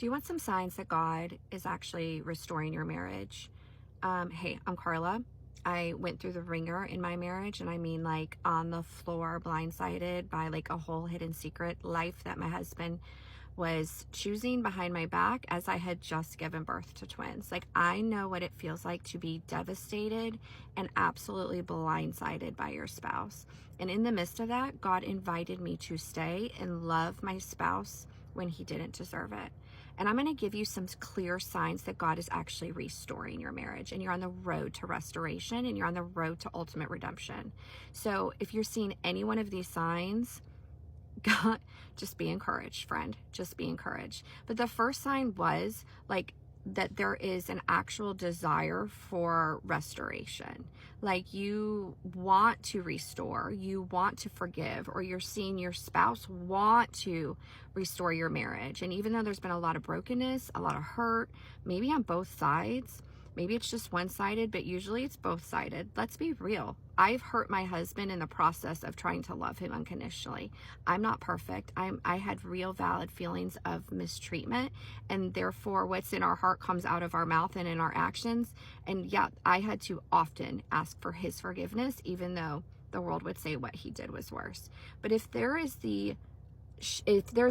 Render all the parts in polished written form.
Do you want some signs that God is actually restoring your marriage? Hey, I'm Carla. I went through the ringer in my marriage, and I mean like on the floor, blindsided by like a whole hidden secret life that my husband was choosing behind my back as I had just given birth to twins. Like, I know what it feels like to be devastated and absolutely blindsided by your spouse. And in the midst of that, God invited me to stay and love my spouse when he didn't deserve it. And I'm going to give you some clear signs that God is actually restoring your marriage, and you're on the road to restoration, and you're on the road to ultimate redemption. So if you're seeing any one of these signs, God, just be encouraged, friend. Just be encouraged. But the first sign was like that there is an actual desire for restoration. Like, you want to restore, you want to forgive, or you're seeing your spouse want to restore your marriage. And even though there's been a lot of brokenness, a lot of hurt, maybe on both sides, maybe it's just one-sided, but usually it's both-sided. Let's be real. I've hurt my husband in the process of trying to love him unconditionally. I'm not perfect. I had real valid feelings of mistreatment, and therefore what's in our heart comes out of our mouth and in our actions. And yeah, I had to often ask for his forgiveness, even though the world would say what he did was worse. But if there's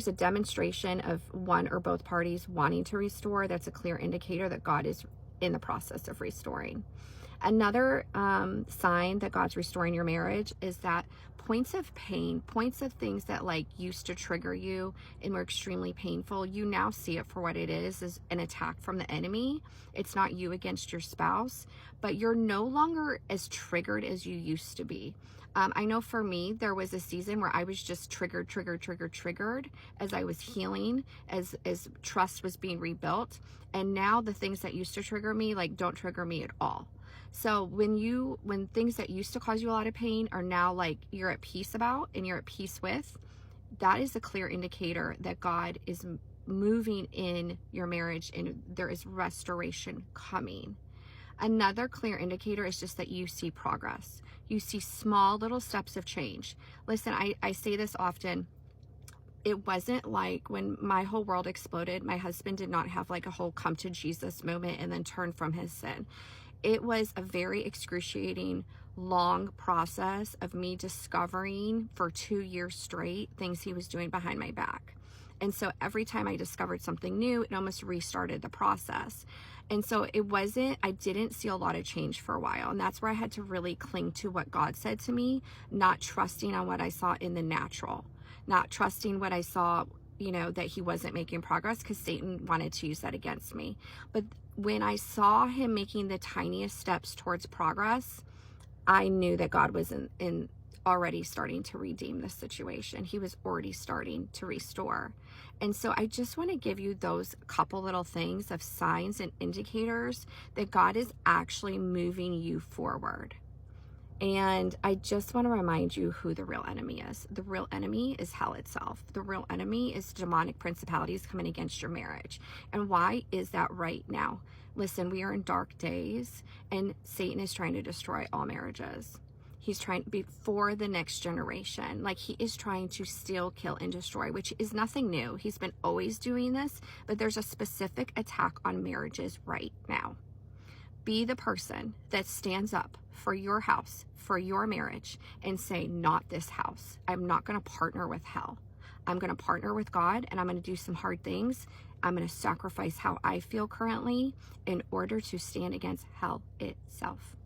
a demonstration of one or both parties wanting to restore, that's a clear indicator that God is in the process of restoring. Another sign that God's restoring your marriage is that points of pain, points of things that like used to trigger you and were extremely painful, you now see it for what it is an attack from the enemy. It's not you against your spouse, but you're no longer as triggered as you used to be. I know for me, there was a season where I was just triggered as I was healing, as trust was being rebuilt. And now the things that used to trigger me, like, don't trigger me at all. So when things that used to cause you a lot of pain are now like you're at peace about and you're at peace with, that is a clear indicator that God is moving in your marriage and there is restoration coming. Another clear indicator is just that you see progress. You see small little steps of change. Listen, I say this often. It wasn't like when my whole world exploded, my husband did not have like a whole come to Jesus moment and then turn from his sin. It was a very excruciating, long process of me discovering for 2 years straight things he was doing behind my back. And so every time I discovered something new, it almost restarted the process. And so I didn't see a lot of change for a while. And that's where I had to really cling to what God said to me, not trusting on what I saw in the natural, not trusting what I saw, that he wasn't making progress, because Satan wanted to use that against me. But when I saw him making the tiniest steps towards progress, I knew that God was in already starting to redeem the situation. He was already starting to restore. And so I just want to give you those couple little things of signs and indicators that God is actually moving you forward. And I just want to remind you who the real enemy is. The real enemy is hell itself. The real enemy is demonic principalities coming against your marriage. And why is that right now? Listen, we are in dark days, and Satan is trying to destroy all marriages. He's trying before the next generation. Like, he is trying to steal, kill, and destroy, which is nothing new. He's been always doing this, but there's a specific attack on marriages right now. Be the person that stands up for your house, for your marriage, and say, not this house. I'm not going to partner with hell. I'm going to partner with God, and I'm going to do some hard things. I'm going to sacrifice how I feel currently in order to stand against hell itself.